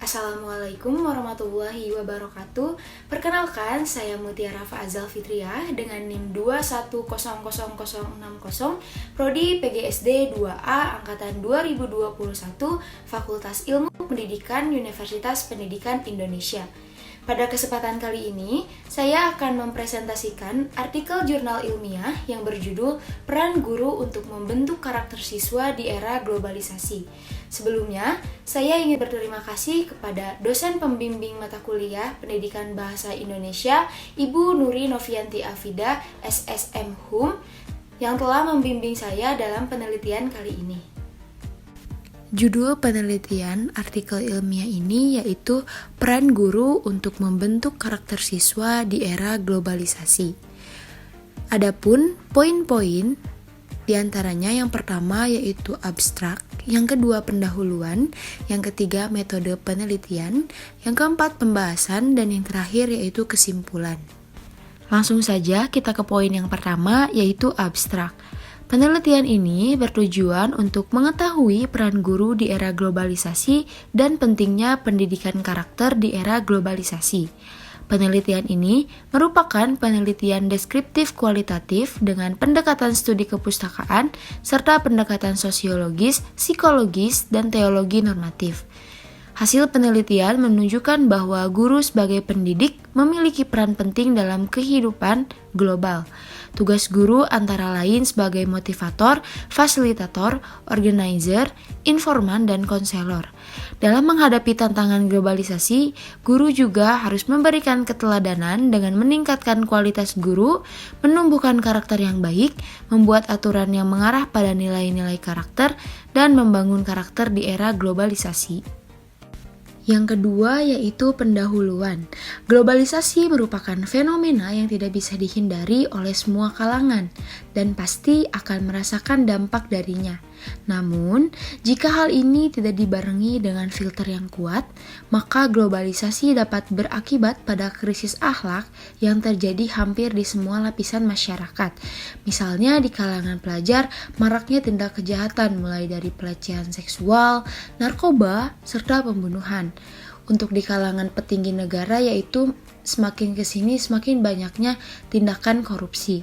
Assalamualaikum warahmatullahi wabarakatuh. Perkenalkan, saya Mutiara Faazal Fitriah dengan NIM 2100060, Prodi PGSD 2A Angkatan 2021, Fakultas Ilmu Pendidikan Universitas Pendidikan Indonesia. Pada kesempatan kali ini, saya akan mempresentasikan artikel jurnal ilmiah yang berjudul Peran Guru untuk Membentuk Karakter Siswa di Era Globalisasi. Sebelumnya, saya ingin berterima kasih kepada dosen pembimbing mata kuliah Pendidikan Bahasa Indonesia, Ibu Nuri Novianti Afida, SSM HUM, yang telah membimbing saya dalam penelitian kali ini. Judul penelitian artikel ilmiah ini yaitu Peran Guru untuk Membentuk Karakter Siswa di Era Globalisasi. Adapun poin-poin diantaranya yang pertama yaitu abstrak, yang kedua pendahuluan, yang ketiga metode penelitian, yang keempat pembahasan, dan yang terakhir yaitu kesimpulan. Langsung saja kita ke poin yang pertama yaitu abstrak. Penelitian ini bertujuan untuk mengetahui peran guru di era globalisasi dan pentingnya pendidikan karakter di era globalisasi. Penelitian ini merupakan penelitian deskriptif kualitatif dengan pendekatan studi kepustakaan serta pendekatan sosiologis, psikologis, dan teologi normatif. Hasil penelitian menunjukkan bahwa guru sebagai pendidik memiliki peran penting dalam kehidupan global. Tugas guru antara lain sebagai motivator, fasilitator, organizer, informan, dan konselor. Dalam menghadapi tantangan globalisasi, guru juga harus memberikan keteladanan dengan meningkatkan kualitas guru, menumbuhkan karakter yang baik, membuat aturan yang mengarah pada nilai-nilai karakter, dan membangun karakter di era globalisasi. Yang kedua yaitu pendahuluan. Globalisasi merupakan fenomena yang tidak bisa dihindari oleh semua kalangan dan pasti akan merasakan dampak darinya. Namun, jika hal ini tidak dibarengi dengan filter yang kuat, maka globalisasi dapat berakibat pada krisis akhlak yang terjadi hampir di semua lapisan masyarakat. Misalnya di kalangan pelajar, maraknya tindak kejahatan mulai dari pelecehan seksual, narkoba, serta pembunuhan. Untuk di kalangan petinggi negara yaitu semakin kesini semakin banyaknya tindakan korupsi.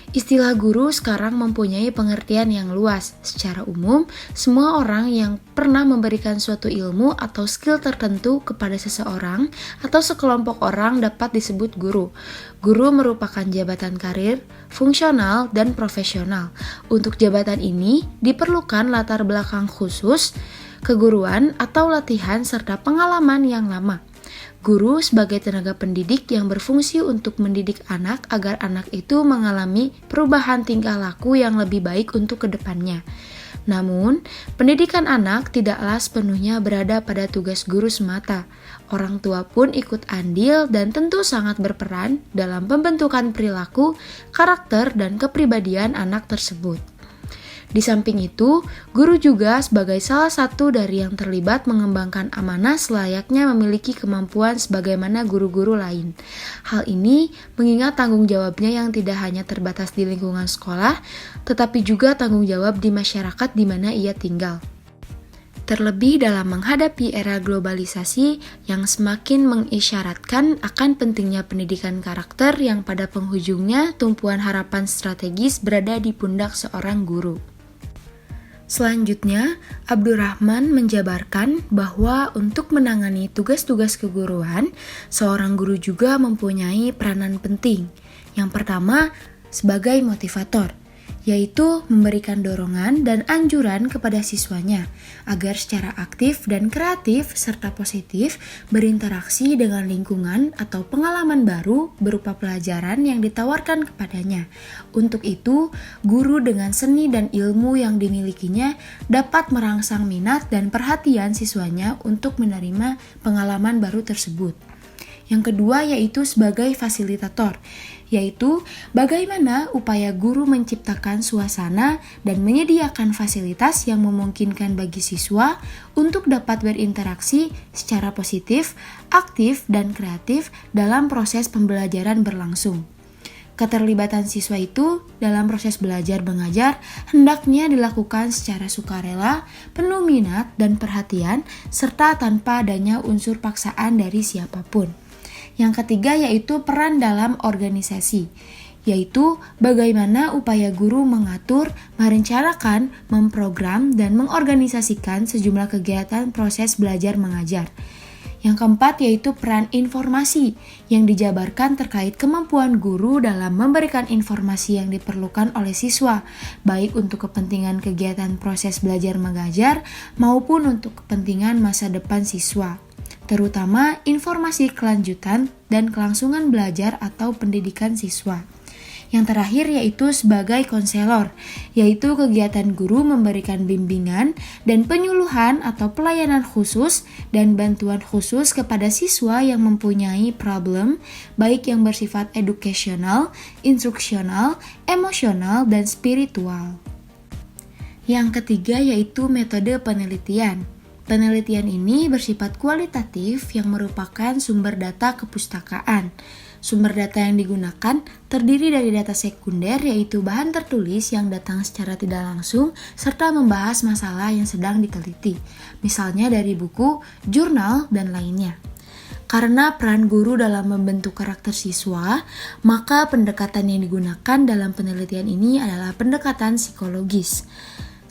Istilah guru sekarang mempunyai pengertian yang luas. Secara umum, semua orang yang pernah memberikan suatu ilmu atau skill tertentu kepada seseorang atau sekelompok orang dapat disebut guru. Guru merupakan jabatan karir, fungsional, dan profesional. Untuk jabatan ini diperlukan latar belakang khusus, keguruan atau latihan serta pengalaman yang lama. Guru sebagai tenaga pendidik yang berfungsi untuk mendidik anak agar anak itu mengalami perubahan tingkah laku yang lebih baik untuk kedepannya. Namun, pendidikan anak tidaklah sepenuhnya berada pada tugas guru semata. Orang tua pun ikut andil dan tentu sangat berperan dalam pembentukan perilaku, karakter, dan kepribadian anak tersebut. Di samping itu, guru juga sebagai salah satu dari yang terlibat mengembangkan amanah selayaknya memiliki kemampuan sebagaimana guru-guru lain. Hal ini mengingat tanggung jawabnya yang tidak hanya terbatas di lingkungan sekolah, tetapi juga tanggung jawab di masyarakat di mana ia tinggal. Terlebih dalam menghadapi era globalisasi yang semakin mengisyaratkan akan pentingnya pendidikan karakter yang pada penghujungnya tumpuan harapan strategis berada di pundak seorang guru. Selanjutnya, Abdurrahman menjabarkan bahwa untuk menangani tugas-tugas keguruan, seorang guru juga mempunyai peranan penting. Yang pertama, sebagai motivator, yaitu memberikan dorongan dan anjuran kepada siswanya agar secara aktif dan kreatif serta positif berinteraksi dengan lingkungan atau pengalaman baru berupa pelajaran yang ditawarkan kepadanya. Untuk itu, guru dengan seni dan ilmu yang dimilikinya dapat merangsang minat dan perhatian siswanya untuk menerima pengalaman baru tersebut. Yang kedua yaitu sebagai fasilitator, yaitu bagaimana upaya guru menciptakan suasana dan menyediakan fasilitas yang memungkinkan bagi siswa untuk dapat berinteraksi secara positif, aktif, dan kreatif dalam proses pembelajaran berlangsung. Keterlibatan siswa itu dalam proses belajar mengajar hendaknya dilakukan secara sukarela, penuh minat dan perhatian, serta tanpa adanya unsur paksaan dari siapapun. Yang ketiga yaitu peran dalam organisasi, yaitu bagaimana upaya guru mengatur, merencanakan, memprogram, dan mengorganisasikan sejumlah kegiatan proses belajar mengajar. Yang keempat yaitu peran informasi yang dijabarkan terkait kemampuan guru dalam memberikan informasi yang diperlukan oleh siswa, baik untuk kepentingan kegiatan proses belajar mengajar maupun untuk kepentingan masa depan siswa, terutama informasi kelanjutan dan kelangsungan belajar atau pendidikan siswa. Yang terakhir yaitu sebagai konselor, yaitu kegiatan guru memberikan bimbingan dan penyuluhan atau pelayanan khusus dan bantuan khusus kepada siswa yang mempunyai problem, baik yang bersifat edukasional, instruksional, emosional, dan spiritual. Yang ketiga yaitu metode penelitian. Penelitian ini bersifat kualitatif yang merupakan sumber data kepustakaan. Sumber data yang digunakan terdiri dari data sekunder yaitu bahan tertulis yang datang secara tidak langsung serta membahas masalah yang sedang diteliti, misalnya dari buku, jurnal, dan lainnya. Karena peran guru dalam membentuk karakter siswa, maka pendekatan yang digunakan dalam penelitian ini adalah pendekatan psikologis.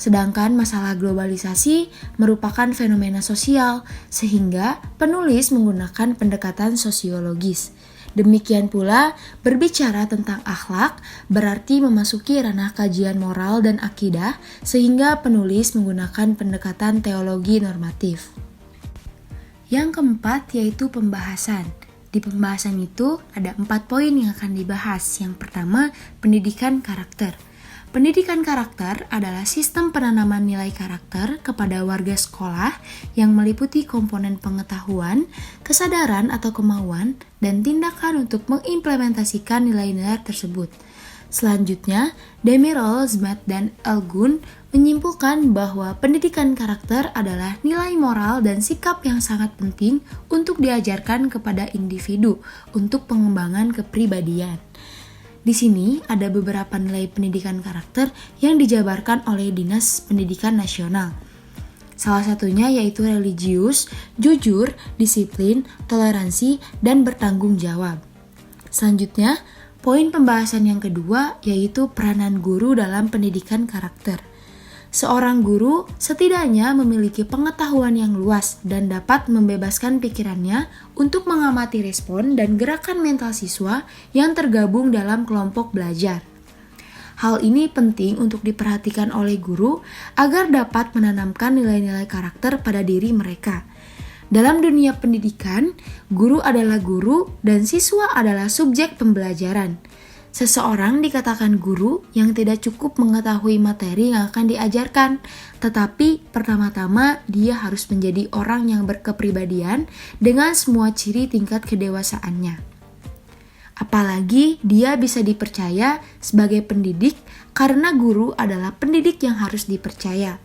Sedangkan masalah globalisasi merupakan fenomena sosial, sehingga penulis menggunakan pendekatan sosiologis. Demikian pula, berbicara tentang akhlak berarti memasuki ranah kajian moral dan akidah, sehingga penulis menggunakan pendekatan teologi normatif. Yang keempat yaitu pembahasan. Di pembahasan itu ada 4 poin yang akan dibahas. Yang pertama, pendidikan karakter. Pendidikan karakter adalah sistem penanaman nilai karakter kepada warga sekolah yang meliputi komponen pengetahuan, kesadaran atau kemauan, dan tindakan untuk mengimplementasikan nilai-nilai tersebut. Selanjutnya, Demirol, Zmet, dan Elgun menyimpulkan bahwa pendidikan karakter adalah nilai moral dan sikap yang sangat penting untuk diajarkan kepada individu untuk pengembangan kepribadian. Di sini ada beberapa nilai pendidikan karakter yang dijabarkan oleh Dinas Pendidikan Nasional. Salah satunya yaitu religius, jujur, disiplin, toleransi, dan bertanggung jawab. Selanjutnya, poin pembahasan yang kedua yaitu peranan guru dalam pendidikan karakter. Seorang guru setidaknya memiliki pengetahuan yang luas dan dapat membebaskan pikirannya untuk mengamati respon dan gerakan mental siswa yang tergabung dalam kelompok belajar. Hal ini penting untuk diperhatikan oleh guru agar dapat menanamkan nilai-nilai karakter pada diri mereka. Dalam dunia pendidikan, guru adalah guru dan siswa adalah subjek pembelajaran. Seseorang dikatakan guru yang tidak cukup mengetahui materi yang akan diajarkan, tetapi pertama-tama dia harus menjadi orang yang berkepribadian dengan semua ciri tingkat kedewasaannya. Apalagi dia bisa dipercaya sebagai pendidik karena guru adalah pendidik yang harus dipercaya.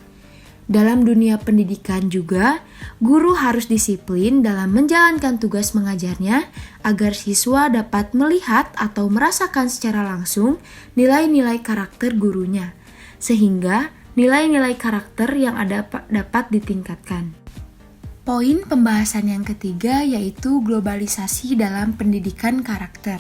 Dalam dunia pendidikan juga, guru harus disiplin dalam menjalankan tugas mengajarnya agar siswa dapat melihat atau merasakan secara langsung nilai-nilai karakter gurunya, sehingga nilai-nilai karakter yang ada dapat ditingkatkan. Poin pembahasan yang ketiga yaitu globalisasi dalam pendidikan karakter.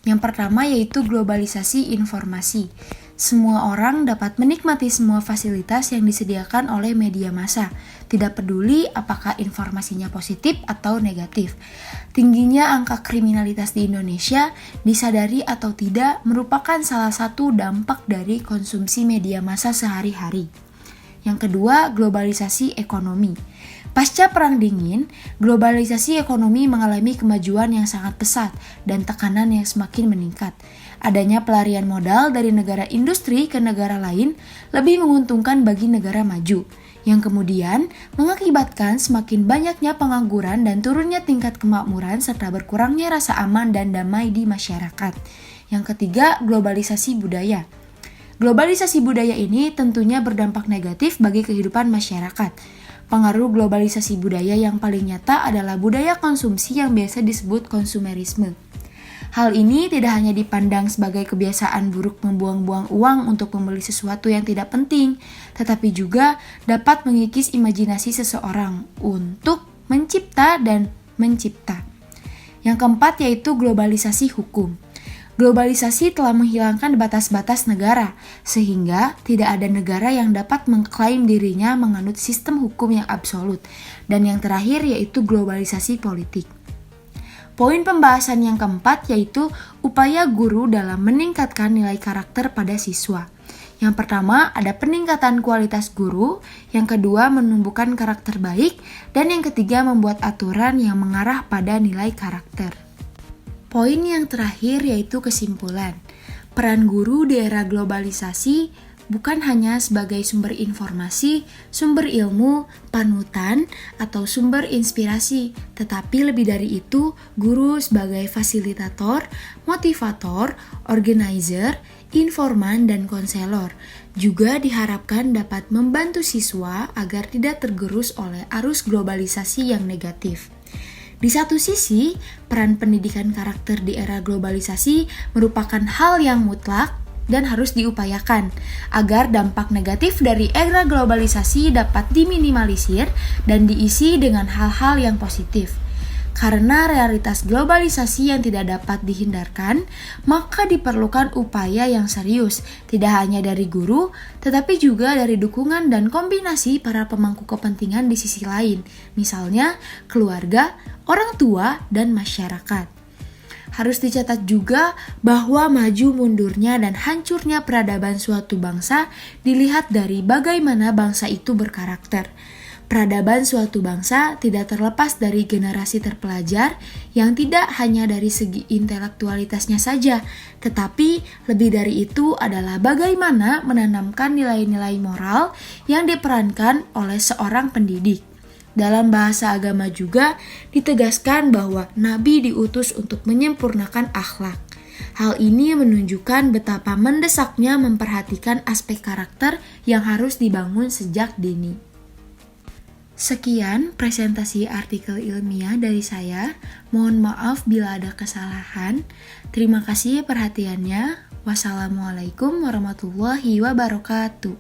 Yang pertama yaitu globalisasi informasi. Semua orang dapat menikmati semua fasilitas yang disediakan oleh media massa, tidak peduli apakah informasinya positif atau negatif. Tingginya angka kriminalitas di Indonesia, disadari atau tidak, merupakan salah satu dampak dari konsumsi media massa sehari-hari. Yang kedua, globalisasi ekonomi. Pasca Perang Dingin, globalisasi ekonomi mengalami kemajuan yang sangat pesat dan tekanan yang semakin meningkat. Adanya pelarian modal dari negara industri ke negara lain lebih menguntungkan bagi negara maju, yang kemudian mengakibatkan semakin banyaknya pengangguran dan turunnya tingkat kemakmuran serta berkurangnya rasa aman dan damai di masyarakat. Yang ketiga, globalisasi budaya. Globalisasi budaya ini tentunya berdampak negatif bagi kehidupan masyarakat. Pengaruh globalisasi budaya yang paling nyata adalah budaya konsumsi yang biasa disebut konsumerisme. Hal ini tidak hanya dipandang sebagai kebiasaan buruk membuang-buang uang untuk membeli sesuatu yang tidak penting, tetapi juga dapat mengikis imajinasi seseorang untuk mencipta dan mencipta. Yang keempat yaitu globalisasi hukum. Globalisasi telah menghilangkan batas-batas negara, sehingga tidak ada negara yang dapat mengklaim dirinya menganut sistem hukum yang absolut. Dan yang terakhir yaitu globalisasi politik. Poin pembahasan yang keempat yaitu upaya guru dalam meningkatkan nilai karakter pada siswa. Yang pertama ada peningkatan kualitas guru, yang kedua menumbuhkan karakter baik, dan yang ketiga membuat aturan yang mengarah pada nilai karakter. Poin yang terakhir yaitu kesimpulan. Peran guru di era globalisasi bukan hanya sebagai sumber informasi, sumber ilmu, panutan, atau sumber inspirasi, tetapi lebih dari itu, guru sebagai fasilitator, motivator, organizer, informan, dan konselor. Juga diharapkan dapat membantu siswa agar tidak tergerus oleh arus globalisasi yang negatif. Di satu sisi, peran pendidikan karakter di era globalisasi merupakan hal yang mutlak dan harus diupayakan agar dampak negatif dari era globalisasi dapat diminimalisir dan diisi dengan hal-hal yang positif. Karena realitas globalisasi yang tidak dapat dihindarkan, maka diperlukan upaya yang serius, tidak hanya dari guru, tetapi juga dari dukungan dan kombinasi para pemangku kepentingan di sisi lain, misalnya keluarga, orang tua, dan masyarakat. Harus dicatat juga bahwa maju mundurnya dan hancurnya peradaban suatu bangsa dilihat dari bagaimana bangsa itu berkarakter. Peradaban suatu bangsa tidak terlepas dari generasi terpelajar yang tidak hanya dari segi intelektualitasnya saja, tetapi lebih dari itu adalah bagaimana menanamkan nilai-nilai moral yang diperankan oleh seorang pendidik. Dalam bahasa agama juga ditegaskan bahwa Nabi diutus untuk menyempurnakan akhlak. Hal ini menunjukkan betapa mendesaknya memperhatikan aspek karakter yang harus dibangun sejak dini. Sekian presentasi artikel ilmiah dari saya. Mohon maaf bila ada kesalahan. Terima kasih perhatiannya. Wassalamualaikum warahmatullahi wabarakatuh.